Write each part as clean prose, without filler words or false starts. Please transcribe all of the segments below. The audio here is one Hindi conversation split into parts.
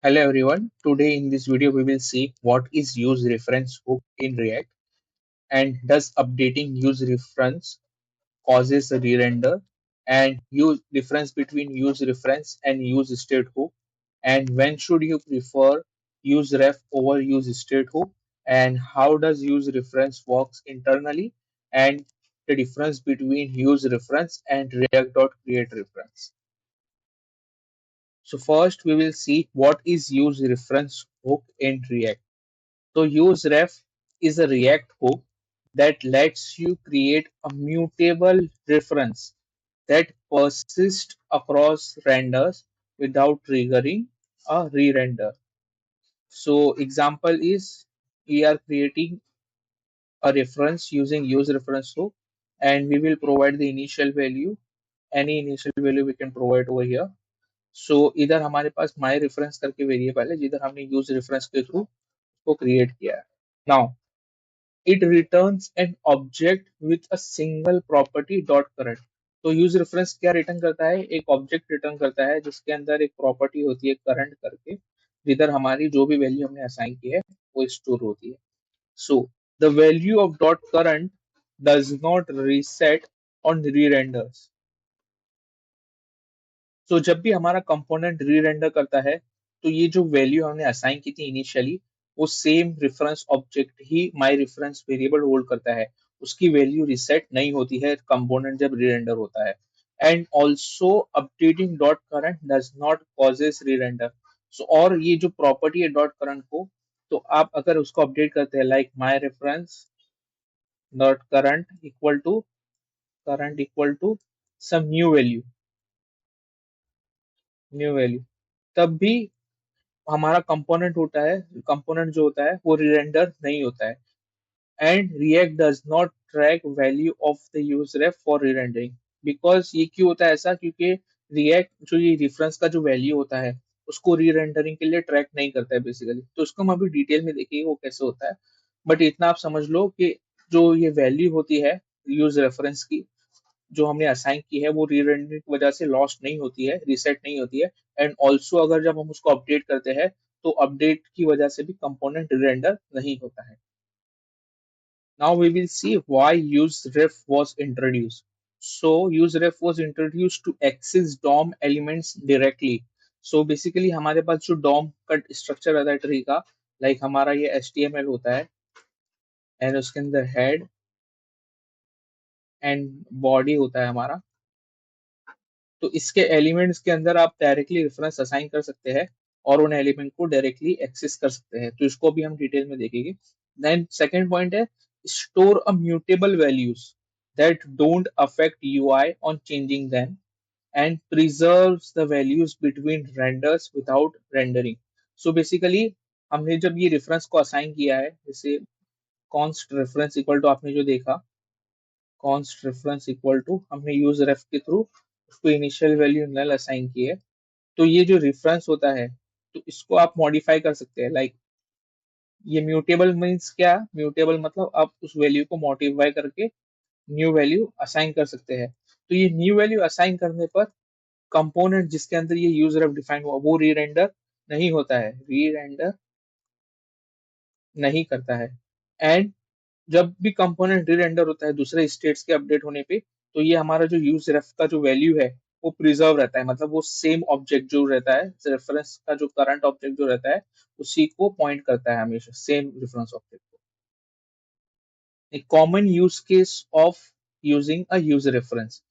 Hello everyone. Today in this video we will see what is use reference hook in React and does updating use reference causes a re-render and use difference between use reference and use state hook and when should you prefer use ref over use state hook and how does use reference works internally and the difference between use reference and React.create reference. So first we will see what is use reference hook in React. So useRef is a React hook that lets you create a mutable reference that persists across renders without triggering a re-render. So example is we are creating a reference using use reference hook and we will provide the initial value. Any initial value we can provide over here. So इधर हमारे पास my reference करके वेरिएबल है जिधर हमने use reference के थ्रू उसको क्रिएट किया है. Now it returns an object with a single property dot current. तो यूज रेफरेंस क्या रिटर्न करता है? एक ऑब्जेक्ट रिटर्न करता है जिसके अंदर एक प्रॉपर्टी होती है करंट करके जिधर हमारी जो भी वैल्यू हमने असाइन की है वो स्टोर होती है. So the value of dot current does not reset on री रेंडर्स. तो जब भी हमारा कंपोनेंट री रेंडर करता है तो ये जो वैल्यू हमने असाइन की थी इनिशियली वो same reference object he my reference variable hold करता है. उसकी वैल्यू रिसेट नहीं होती है कंपोनेंट जब री रेंडर होता है. And also updating dot current does not causes री रेंडर. सो और ये जो प्रॉपर्टी है डॉट करंट को तो आप अगर उसको अपडेट करते हैं like my reference dot current equal to some new value तब भी हमारा कंपोनेंट होता है. कंपोनेंट जो होता है वो रिरेंडर नहीं होता है. And React does not track value of the user for rerendering. Because ये क्यों होता है ऐसा? क्योंकि रिएक्ट जो ये रेफरेंस का जो वैल्यू होता है उसको रीरेंडरिंग के लिए ट्रैक नहीं करता है बेसिकली. तो उसको हम अभी डिटेल में देखेंगे वो कैसे होता है. बट इतना आप समझ लो कि जो ये वैल्यू होती है यूज रेफरेंस की जो हमने असाइन की है वो रीरेंडरिंग की वजह से लॉस्ट नहीं होती है, रीसेट नहीं होती है. एंड ऑल्सो अगर जब हम उसको अपडेट करते हैं तो अपडेट की वजह से भी कंपोनेंट रेंडर नहीं होता है. Now we will see why useref was introduced. So useref was introduced to access DOM elements directly. So basically हमारे पास जो DOM का स्ट्रक्चर रहता है ट्री का लाइक हमारा ये HTML होता है एंड उसके अंदर हेड एंड बॉडी होता है हमारा. तो इसके एलिमेंट्स के अंदर आप डायरेक्टली रेफरेंस असाइन कर सकते हैं और उन एलिमेंट को डायरेक्टली एक्सेस कर सकते हैं. तो इसको भी हम डिटेल में देखेंगे. देन सेकंड पॉइंट है store a mutable values that don't affect UI on changing them and preserves the values between renders without rendering. So basically हमने जब ये रेफरेंस को असाइन किया है जैसे कॉन्स्ट रेफरेंस इक्वल टू आपने जो देखा कॉन्स्ट रेफरेंस इक्वल टू हमने यूज रेफ के थ्रू उसको इनिशियल वैल्यू नल असाइन की है. तो ये जो रेफरेंस होता है तो इसको आप मॉडिफाई कर सकते हैं लाइक ये म्यूटेबल मीन्स क्या? म्यूटेबल मतलब आप उस वैल्यू को मॉडिफाई करके न्यू वैल्यू असाइन कर सकते हैं. तो ये न्यू वैल्यू असाइन करने पर कंपोनेंट जिसके अंदर ये यूजर ऑफ डिफाइन हुआ वो री रेंडर नहीं होता है, री रेंडर नहीं करता है. एंड जब भी कंपोनेंट री रेंडर होता है दूसरे स्टेट्स के अपडेट होने पे तो ये हमारा जो यूज रेफ का जो वैल्यू है वो प्रिजर्व रहता है. मतलब वो सेम ऑब्जेक्ट जो रहता है रेफरेंस का जो करंट ऑब्जेक्ट जो रहता है उसी को पॉइंट करता है हमेशा सेम रेफरेंस ऑब्जेक्ट को. एक common use case of using a use reference.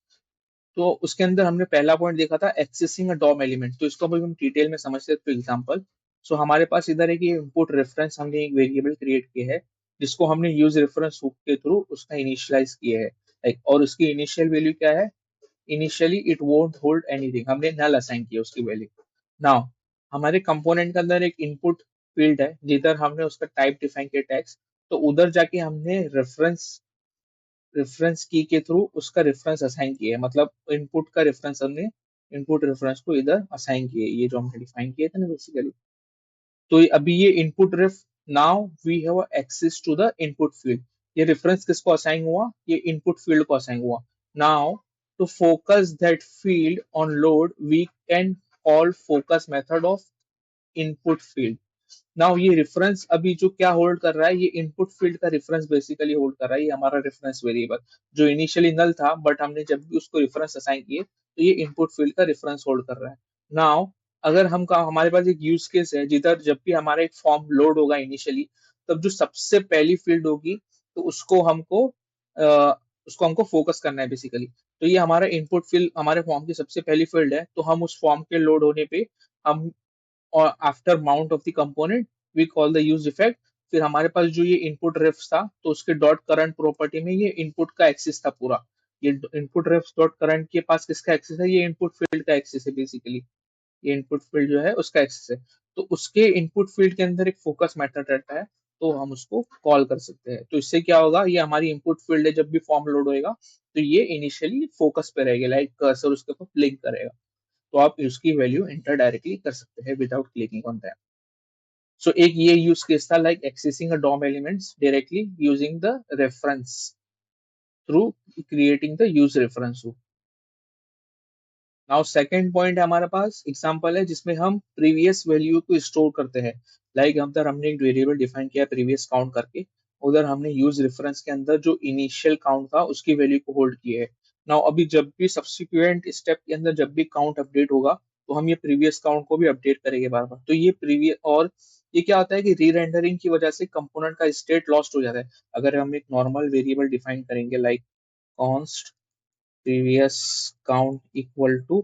तो उसके अंदर हमने पहला पॉइंट देखा था एक्सेसिंग अ डॉम एलिमेंट. तो इसको अभी हम डिटेल में समझते हैं. तो एग्जांपल सो हमारे पास इधर एक ये इनपुट रेफरेंस हमने एक वेरिएबल क्रिएट किया है जिसको हमने यूज रेफरेंस हुक के थ्रू उसका इनिशियलाइज किया है. और उसकी इनिशियल वैल्यू क्या है? Initially it won't hold anything. हमने नल असाइन किया उसकी वैल्यू. नाउ हमारे कंपोनेंट के अंदर एक इनपुट फील्ड है जिधर हमने उसका टाइप डिफाइन किया टेक्स्ट. तो उधर जाके हमने रेफरेंस रेफरेंस की के थ्रू उसका रेफरेंस असाइन किया है. मतलब इनपुट का रेफरेंस हमने इनपुट रेफरेंस को इधर असाइन किए ये जो हमने डिफाइन किए थे ना बेसिकली. तो अभी ये input ref now we have access to the input field. ये रेफरेंस किसको असाइन हुआ? ये इनपुट फील्ड को असाइन हुआ. Now to focus that field on load we can call focus method of input field. Now ये रेफरेंस अभी जो क्या होल्ड कर रहा है, ये इनपुट फील्ड का रेफरेंस बेसिकली होल्ड कर रहा है, ये हमारा रेफरेंस वेरिएबल जो इनिशियली नल था, बट हमने जब भी उसको रेफरेंस असाइन किए तो ये इनपुट फील्ड का रेफरेंस होल्ड कर रहा है। नाउ अगर हमारे पास एक यूज केस है जिधर जब भी हमारा एक फॉर्म लोड होगा इनिशियली, तब जो सबसे पहली फील्ड होगी तो उसको हमको फोकस करना है बेसिकली। तो ये हमारा इनपुट फील्ड हमारे फॉर्म की सबसे पहली फील्ड है, तो हम उस फॉर्म के लोड होने पे हम और after mount of the component we call the use effect. फिर हमारे पास जो ये इनपुट रेफ्स था, तो उसके डॉट करंट प्रॉपर्टी में ये इनपुट का एक्सिस था पूरा। ये इनपुट रेफ्स डॉट करंट के पास किसका एक्सिस है, ये इनपुट फील्ड का एक्सिस है बेसिकली। ये इनपुट फील्ड जो है उसका एक्सिस है। तो उसके इनपुट फील्ड के अंदर एक फोकस मेथड रहता है, तो हम उसको कॉल कर सकते हैं। तो इससे क्या होगा, ये हमारी इनपुट फील्ड है, जब भी फॉर्म लोड होएगा तो ये इनिशियली फोकस पे रहेगी, लाइक कर्सर उसके ऊपर ब्लिंक करेगा। तो आप उसकी वैल्यू एंटर डायरेक्टली कर सकते हैं without clicking on that. So एक ये यूज केस था, like accessing a DOM elements directly using the reference through creating the use reference. Now second point है हमारे पास एग्जांपल है जिसमें हम प्रीवियस वैल्यू को स्टोर करते हैं। लाइक हमने एक वेरिएबल डिफाइन किया प्रीवियस काउंट करके, उधर हमने यूज रेफरेंस के अंदर जो इनिशियल काउंट था उसकी वैल्यू को होल्ड किया है। नाउ अभी जब भी सब्सिक्वेंट स्टेप के अंदर जब भी काउंट अपडेट होगा, तो हम ये प्रीवियस काउंट को भी अपडेट करेंगे बार बार। तो ये प्रीवियस, और ये क्या होता है कि री रेंडरिंग की वजह से कंपोनेंट का स्टेट लॉस्ट हो जाता है। अगर हम एक नॉर्मल वेरिएबल डिफाइन करेंगे like const previous count equal to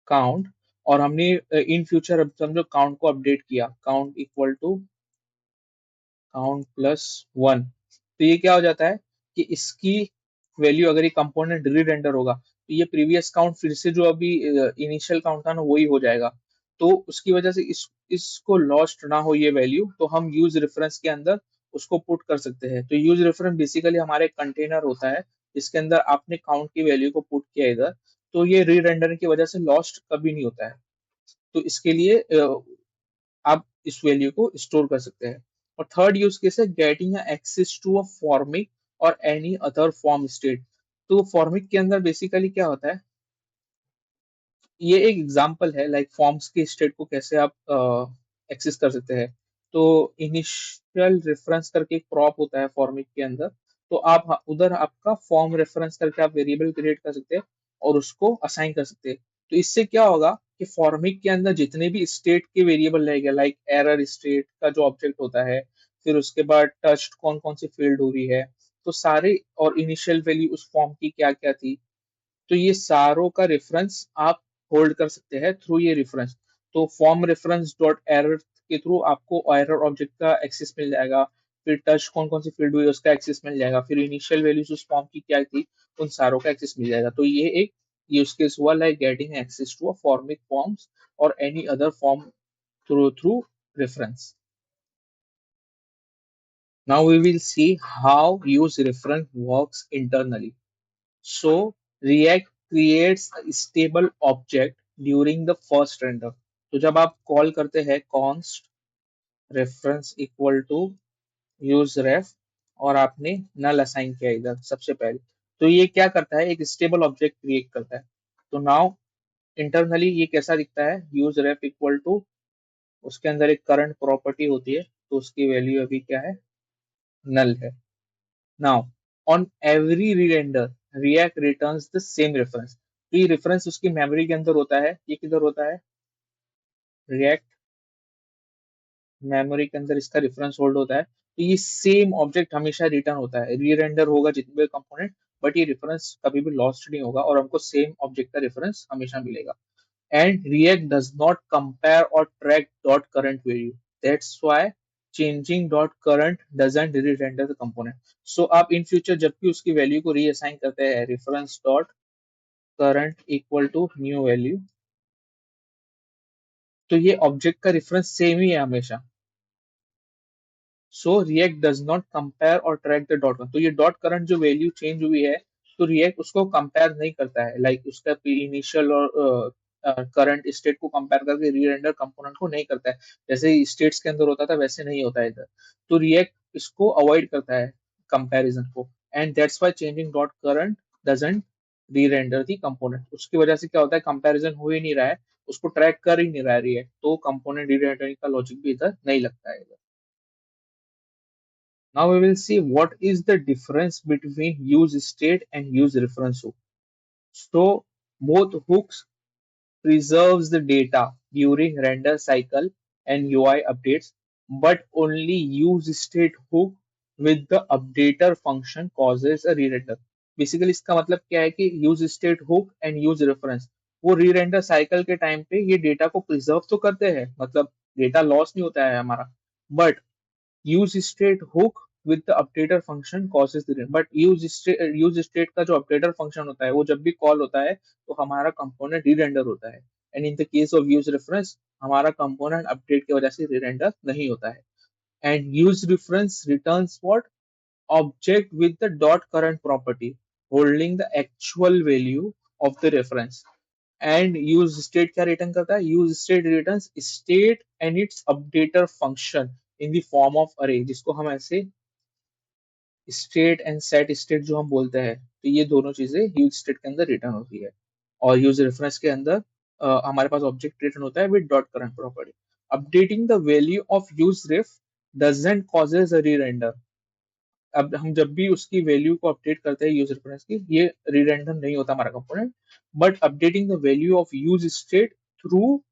count, और हमने इन फ्यूचर अब समझो काउंट को अपडेट किया, count equal to count plus one, तो ये क्या हो जाता है कि इसकी वैल्यू अगर ये कंपोनेंट री रेंडर होगा तो ये प्रीवियस काउंट फिर से जो अभी इनिशियल काउंट था ना वही हो जाएगा। तो उसकी वजह से इसको लॉस्ट ना हो ये वैल्यू, तो हम यूज रेफरेंस के अंदर उसको पुट कर सकते हैं। तो यूज रेफरेंस बेसिकली हमारे कंटेनर होता है, इसके अंदर आपने काउंट की वैल्यू को पुट किया इधर, तो ये री रेंडर की वजह से लॉस्ट कभी नहीं होता है। तो इसके लिए आप इस वैल्यू को स्टोर कर सकते हैं। और थर्ड यूज केस है getting access to a Formik और एनी अदर फॉर्म स्टेट। तो फॉर्मिक के अंदर बेसिकली क्या होता है, ये एक एग्जांपल है लाइक फॉर्म्स के स्टेट को कैसे आप एक्सेस कर सकते हैं। तो इनिशियल रेफरेंस करके एक प्रॉप होता है फॉर्मिक के अंदर, तो आप उधर आपका फॉर्म रेफरेंस करके आप वेरिएबल क्रिएट कर सकते हैं और उसको असाइन कर सकते हैं। तो इससे क्या होगा कि फॉर्मिक के अंदर जितने भी स्टेट के वेरिएबल रहेंगे, लाइक एरर स्टेट का जो ऑब्जेक्ट होता है, फिर उसके बाद टच कौन कौन सी फील्ड हो रही है, तो सारे, और इनिशियल वैल्यू उस फॉर्म की क्या क्या थी, तो ये सारों का रेफरेंस आप होल्ड कर सकते हैं थ्रू ये रेफरेंस। तो फॉर्म रेफरेंस डॉट एरर के थ्रू आपको एरर ऑब्जेक्ट का एक्सेस मिल जाएगा, फिर टच कौन कौन सी फील्ड हुई उसका एक्सेस मिल जाएगा, फिर इनिशियल वैल्यूज उस फॉर्म की क्या थी उन सारों का एक्सेस मिल जाएगा। तो ये एक यूज केस हुआ like getting access to a Formik forms और any other form through through reference. Now we will see how use reference works internally. So React creates a stable object during the first render. तो जब आप कॉल करते हैं const reference equal to use ref, और आपने नल असाइन किया इधर सबसे पहले, तो ये क्या करता है, एक स्टेबल ऑब्जेक्ट क्रिएट करता है। तो नाउ इंटरनली ये कैसा दिखता है, यूज रेफ इक्वल टू, उसके अंदर एक करंट प्रॉपर्टी होती है, तो उसकी वैल्यू अभी क्या है, नल है। Now on every re-render React returns the same reference। तो ये रेफरेंस उसकी मेमोरी के अंदर होता है, ये किधर होता है, React मेमोरी के अंदर इसका रेफरेंस होल्ड होता है। तो ये सेम ऑब्जेक्ट हमेशा रिटर्न होता है, री रेंडर होगा जितने भी कंपोनेंट, बट ये रेफरेंस कभी भी लॉस्ट नहीं होगा और हमको सेम ऑब्जेक्ट का रेफरेंस हमेशा मिलेगा। And React does not compare or track dot current value, that's why changing dot current doesn't re-render the component। so आप इन फ्यूचर जब भी उसकी वैल्यू को रीअसाइन करते हैं reference dot current equal to new value, तो ये ऑब्जेक्ट का रेफरेंस सेम ही है हमेशा। So React does not compare और ट्रैक द डॉट करंट। तो ये डॉट करंट जो वैल्यू चेंज हुई है, तो रिएक्ट उसको कंपेयर नहीं करता है, लाइक उसका इनिशियल और करंट स्टेट को कंपेयर करके री रेंडर कंपोनेंट को नहीं करता है। जैसे स्टेट्स के अंदर होता था वैसे नहीं होता है इधर। तो रिएक्ट इसको अवॉइड करता है कंपैरिजन को, and that's why changing dot current doesn't री रेंडर दी कंपोनेंट। उसकी वजह से क्या होता है, कंपैरिजन हो ही नहीं रहा है, उसको ट्रैक कर ही नहीं रहा है React, तो कंपोनेंट रीरेंडरिंग का लॉजिक भी इधर नहीं लगता है इधर। Now we will see what is the difference between use state and use reference hook. So both hooks preserves the data during render cycle and UI updates, but only use state hook with the updater function causes a re-render. Basically इसका मतलब क्या है कि use state hook and use reference वो री रेंडर साइकिल के टाइम पे ये डेटा को प्रिजर्व तो करते हैं, मतलब डेटा लॉस नहीं होता है हमारा, but use state hook with the updater function causes the run, but use state का जो updater function होता है वो जब भी कॉल होता है तो हमारा कंपोनेंट री रेंडर होता है, and in the case of use reference हमारा कंपोनेंट अपडेट की वजह से री रेंडर नहीं होता है। And use reference returns what object with the dot current property holding the actual value of the reference, and use state क्या रिटर्न करता है, use state returns state and its updater function in the form of array, जिसको हम ऐसे स्टेट एंड सेट स्टेट जो हम बोलते हैं, तो ये दोनों चीजें यूज स्टेट के अंदर रिटर्न होती है, और यूज रेफरेंस के अंदर हमारे पास ऑब्जेक्ट रिटर्न होता है with dot current property. Updating the value of use ref doesn't causes a री रेंडर। अब हम जब भी उसकी वैल्यू को अपडेट करते हैं यूज रेफरेंस की, ये री रेंडर नहीं होता हमारा component, but updating the value of use state through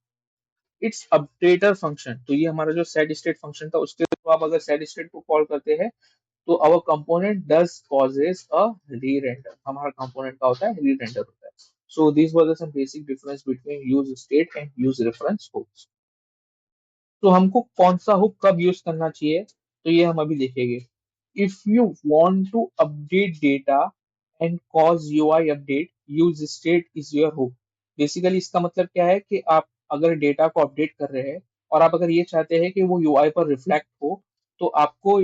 it's updater function, तो ये हमारा जो सेट स्टेट फंक्शन था उसके थ्रू आप अगर सेट स्टेट को कॉल करते हैं तो our component does causes a re-render, हमारा component का होता है re-render होता है। So these were the some basic difference between use state and use reference hooks। तो हमको कौन सा हुक कब यूज करना चाहिए, तो ये हम अभी देखेंगे। If you want to update data and cause UI update, use state is your hook. Basically इसका मतलब क्या है कि आप अगर डेटा को अपडेट कर रहे हैं और आप अगर ये चाहते हैं कि वो यूआई पर रिफ्लेक्ट हो, तो आपको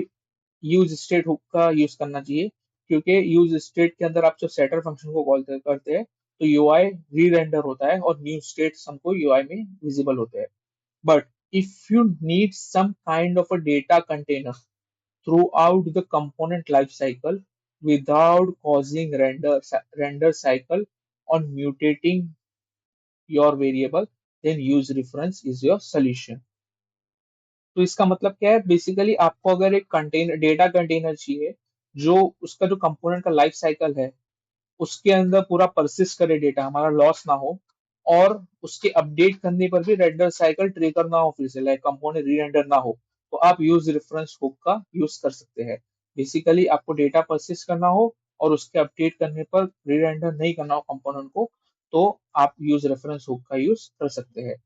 यूज स्टेट हुक का यूज करना चाहिए, क्योंकि यूज स्टेट के अंदर आप जब सेटर फंक्शन को कॉल करते हैं तो यूआई री रेंडर होता है और न्यू स्टेट्स हमको यूआई में विजिबल होते हैं। But if you need some kind of a data container throughout the component lifecycle without causing render cycle on mutating your variable, then use reference is your solution। तो इसका मतलब क्या है, बेसिकली आपको अगर एक कंटेनर डेटा कंटेनर चाहिए जो उसका जो कंपोनेंट का लाइफ साइकिल है उसके अंदर पूरा परसिस्ट करे, डेटा हमारा लॉस ना हो, और उसके अपडेट करने पर भी रेंडर साइकिल ट्रिगर ना हो, फिर से लाइक कंपोनेंट री रेंडर ना हो, तो आप यूज रेफरेंस हुक का यूज कर सकते हैं। बेसिकली आपको डेटा परसिस्ट करना हो और उसके अपडेट करने पर री रेंडर नहीं करना हो कंपोनेंट को, तो आप यूज रेफरेंस हुक का यूज कर सकते हैं।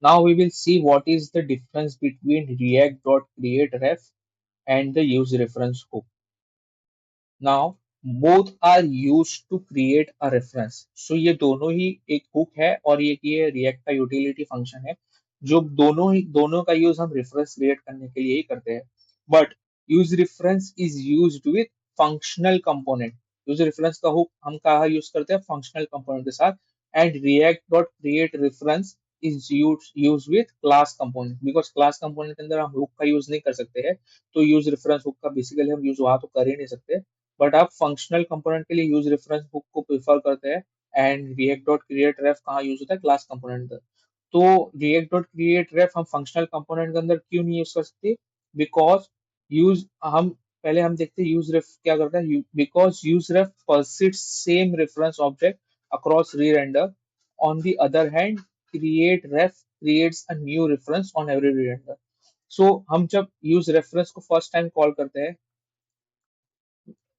Now we will see what is the difference between React.createRef and the use reference hook. Now both are used to create a reference। So ये दोनों ही एक हुक है और ये React का यूटिलिटी फंक्शन है, जो दोनों का यूज हम रेफरेंस क्रिएट करने के लिए ही करते हैं। But use reference is used with functional component. Use reference का हुक हम कहाँ यूज करते हैं, फंक्शनल कंपोनेंट के साथ, and React dot create reference is use with class component, because class component के अंदर हम हुक का यूज नहीं कर सकते हैं, तो यूज रेफरेंस हुक का बेसिकली हम यूज वहां तो कर ही नहीं सकते, बट आप फंक्शनल कंपोनेंट के लिए यूज रेफरेंस बुक को प्रेफर करते हैं। एंड रिएक्ट डॉट क्रिएट रेफ कहाँ यूज होता है, क्लास कंपोनेंट का। तो रिएक्ट डॉट क्रिएट रेफ हम फंक्शनल कंपोनेंट के अंदर क्यों नहीं यूज कर सकते, बिकॉज यूज हम पहले हम देखते हैं यूज रेफ क्या करता है, because use ref persist same reference object across rerender. On the other hand create ref creates a new reference on every rerender. So हम जब यूज रेफरेंस को फर्स्ट टाइम कॉल करते हैं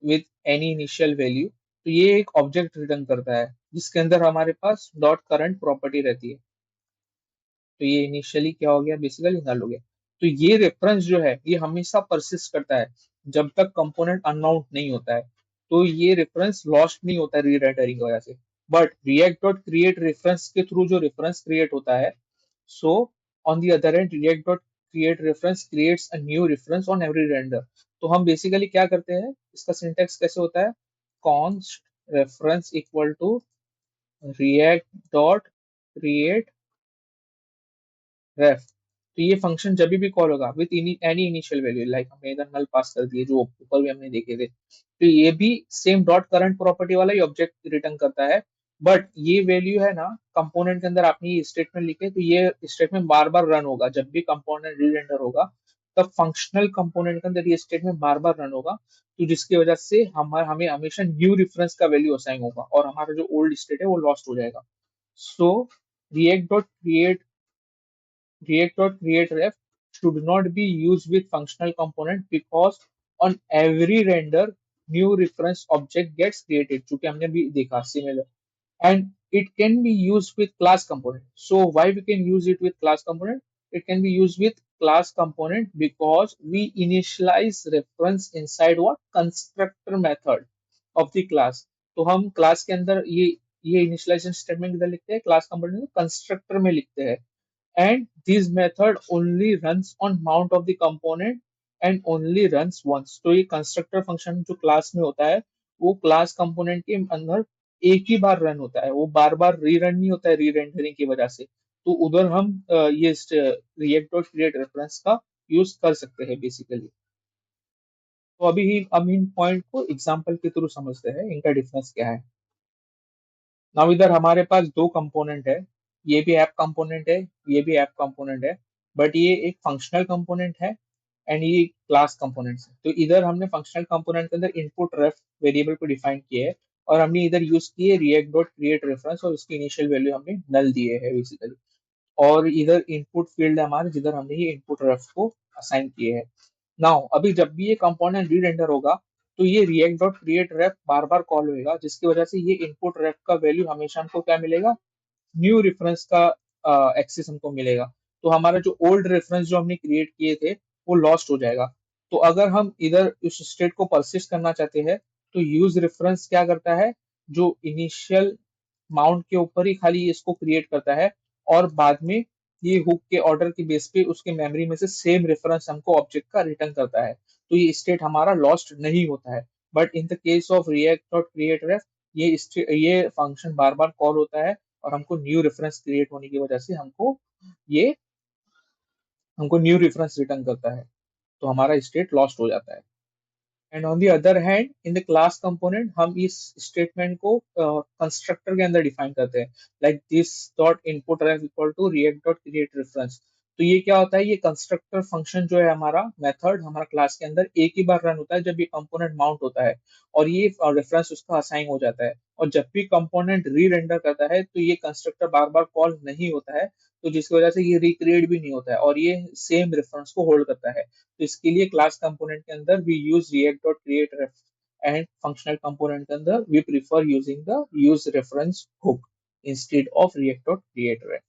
विथ एनी इनिशियल वैल्यू, तो ये एक ऑब्जेक्ट रिटर्न करता है जिसके अंदर हमारे पास डॉट करंट प्रॉपर्टी रहती है। तो ये इनिशियली क्या हो गया, बेसिकली नल हो गया। तो ये रेफरेंस जो है ये हमेशा परसिस्ट करता है जब तक कंपोनेंट अनबाउंड नहीं होता है, तो ये रेफरेंस लॉस्ट नहीं होता री रेंडरिंग की वजह से। But React dot create reference के थ्रू जो रेफरेंस क्रिएट होता है, so on the other and react dot create reference creates a new reference on every render. तो हम बेसिकली क्या करते हैं, इसका सिंटेक्स कैसे होता है, const reference equal to react dot create ref। तो ये फंक्शन जब भी कॉल होगा with any initial value, like हमने इधर नल पास कर दिए जो ऊपर भी हमने देखे थे, तो ये भी सेम डॉट करंट प्रॉपर्टी वाला ही ऑब्जेक्ट रिटर्न करता है बट ये वैल्यू है ना, कंपोनेंट के अंदर आपने ये स्टेटमेंट लिखे तो ये स्टेटमेंट बार बार रन होगा जब भी कंपोनेंट रीरेंडर होगा, तब फंक्शनल कंपोनेंट के अंदर ये स्टेटमेंट बार बार रन होगा, तो जिसकी वजह से हमें हमेशा न्यू रेफरेंस का वैल्यू असाइन होगा और हमारा जो ओल्ड स्टेट है वो लॉस्ट हो जाएगा। सो react dot create React.createRef should not be used with functional component because on every render new reference object gets created, जो कि हमने भी देखा similar, and it can be used with class component. So why we can use it with class component? It can be used with class component because we initialize reference inside what constructor method of the class. तो हम क्लास के अंदर ये इनिशियलाइजेशन स्टेटमेंट किधर लिखते हैं, क्लास कंपोनेंट कंस्ट्रक्टर में लिखते हैं, and this method only runs on mount of the component and only runs once। तो ये कंस्ट्रक्टर फंक्शन जो क्लास में होता है वो क्लास कंपोनेंट के अंदर एक ही बार रन होता है, वो बार बार रीरन नहीं होता है री रेंडरिंग की वजह से। तो उधर हम ये रिएक्ट डॉट क्रिएट रेफरेंस का यूज कर सकते हैं बेसिकली। तो अभी ही हम इन पॉइंट को एग्जांपल के थ्रू समझते हैं इनका डिफरेंस क्या है। नाउ इधर हमारे पास दो कंपोनेंट है, ये भी ऐप कंपोनेंट है, ये भी ऐप कंपोनेंट है, बट ये एक फंक्शनल कंपोनेंट है एंड ये क्लास कंपोनेंट है। तो इधर हमने फंक्शनल कंपोनेंट के अंदर इनपुट रेफ वेरिएबल को डिफाइन किया है और हमने इधर यूज किए रिएक्ट डॉट क्रिएट रेफरेंस और उसकी इनिशियल वैल्यू हमने नल दिए है बेसिकली, और इधर इनपुट फील्ड है हमारे जिधर हमने ये इनपुट रेफ को असाइन किए हैं। नाउ अभी जब भी ये कंपोनेंट रीरेंडर होगा तो ये रिएक्ट डॉट क्रिएट रेफ बार बार कॉल होएगा, जिसकी वजह से ये इनपुट रेफ का वैल्यू हमेशा हमको क्या मिलेगा, न्यू रेफरेंस का एक्सेस हमको मिलेगा। तो हमारा जो ओल्ड रेफरेंस जो हमने क्रिएट किए थे वो लॉस्ट हो जाएगा। तो अगर हम इधर इस स्टेट को परसिस्ट करना चाहते हैं तो यूज रेफरेंस क्या करता है, जो इनिशियल माउंट के ऊपर ही खाली इसको क्रिएट करता है और बाद में ये हुक के ऑर्डर के बेस पे उसके मेमोरी में से सेम रेफरेंस हमको ऑब्जेक्ट का रिटर्न करता है। तो ये स्टेट हमारा लॉस्ट नहीं होता है। But in the case of React dot create ref ये फंक्शन बार बार कॉल होता है और हमको न्यू रेफरेंस क्रिएट होने की वजह से ये हमको न्यू रेफरेंस रिटर्न करता है, तो हमारा स्टेट लॉस्ट हो जाता है। And on the other hand in the class component हम इस स्टेटमेंट को कंस्ट्रक्टर के अंदर डिफाइन करते हैं, like this dot input ref equal to React dot create reference. तो ये क्या होता है, ये कंस्ट्रक्टर फंक्शन जो है हमारा मेथड हमारा क्लास के अंदर एक ही बार रन होता है जब ये कंपोनेंट माउंट होता है और ये रेफरेंस उसका असाइन हो जाता है, और जब भी कंपोनेंट री रेंडर करता है तो ये कंस्ट्रक्टर बार बार कॉल नहीं होता है, तो जिसकी वजह से ये रिक्रिएट भी नहीं होता है और ये सेम रेफरेंस को होल्ड करता है। तो इसके लिए क्लास कंपोनेंट के अंदर we use React dot create ref and functional component के अंदर we prefer using the use reference hook instead of React dot create ref.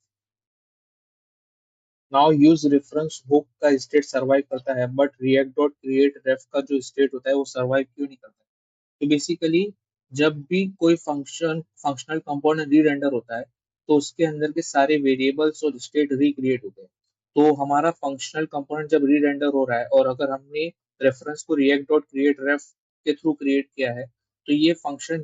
Now use reference hook का स्टेट सर्वाइव करता है but React dot create ref का जो स्टेट होता है वो सर्वाइव क्यों नहीं करता है? तो बेसिकली जब भी कोई फंक्शनल कंपोनेंट री रेंडर होता है तो उसके अंदर के सारे वेरिएबल्स और स्टेट रिक्रिएट होते हैं। तो हमारा फंक्शनल कंपोनेंट जब री रेंडर हो रहा है और अगर हमने रेफरेंस को रिएक्ट डॉट क्रिएट रेफ के थ्रू क्रिएट किया है तो ये फंक्शन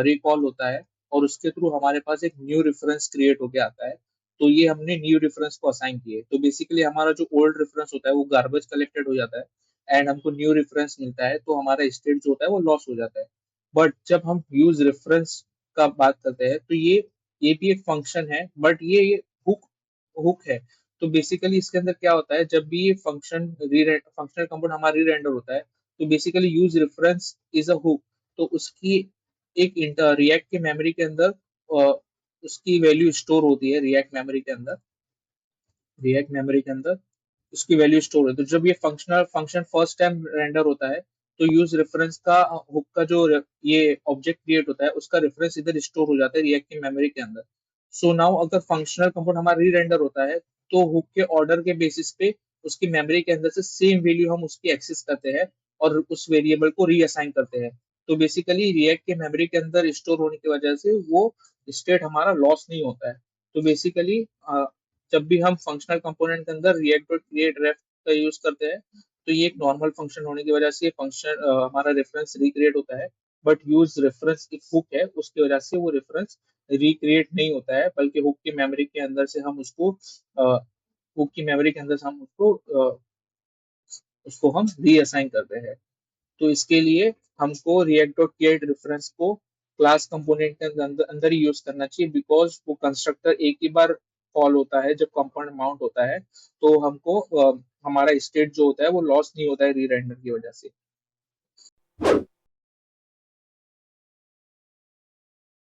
रिकॉल होता है और उसके थ्रू हमारे पास एक न्यू रेफरेंस क्रिएट होके आता है। तो ये हमने न्यू रेफरेंस को असाइन किए, तो बेसिकली हमारा जो ओल्ड रेफरेंस होता है वो गार्बेज कलेक्टेड हो जाता है एंड हमको न्यू रेफरेंस मिलता है, तो हमारा स्टेट जो होता है वो लॉस हो जाता है। बट जब हम यूज रेफरेंस का बात करते हैं तो ये भी एक फंक्शन है, बट ये हुक हुक है। तो बेसिकली इसके अंदर क्या होता है, जब भी ये फंक्शनल कंपोनेंट हमारा री रेंडर होता है तो basically use reference is a hook. तो उसकी एक रिएक्ट के मेमोरी के अंदर उसकी वैल्यू स्टोर होती है, रिएक्ट मेमोरी के अंदर उसकी वैल्यू स्टोर है। तो जब ये फंक्शन फर्स्ट टाइम रेंडर होता है तो यूज रेफरेंस का हुक का जो ये ऑब्जेक्ट क्रिएट होता है उसका रेफरेंस इधर स्टोर हो जाता है रिएक्ट की मेमोरी के अंदर। सो नाउ अगर फंक्शनल कंपोनेंट हमारा री रेंडर होता है तो हुक के ऑर्डर के बेसिस पे उसकी मेमोरी के अंदर से सेम वैल्यू हम उसकी एक्सेस करते हैं और उस वेरिएबल को रीअसाइन करते हैं। तो बेसिकली रिएक्ट के मेमोरी के अंदर स्टोर होने की वजह से वो स्टेट हमारा लॉस नहीं होता है। तो बेसिकली जब भी हम फंक्शनल कंपोनेंट के अंदर रिएक्ट डॉट क्रिएट रेफ का यूज करते हैं तो ये एक नॉर्मल फंक्शन होने की वजह से ये फंक्शन हमारा रेफरेंस रिक्रिएट होता है। बट यूज रेफरेंस एक हुक है उसकी वजह से वो रेफरेंस रिक्रिएट नहीं होता है, बल्कि हुक की मेमोरी के अंदर से हम उसको हुक की मेमोरी के अंदर से हम उसको हम रीअसाइन करते हैं। तो इसके लिए हमको रिएक्ट डॉट क्रिएट रेफरेंस को क्लास कंपोनेंट के अंदर अंदर ही यूज करना चाहिए, बिकॉज वो कंस्ट्रक्टर एक ही बार कॉल होता है जब कंपोनेंट माउंट होता है, तो हमको हमारा स्टेट जो होता है वो लॉस नहीं होता है री रेंडर की वजह से।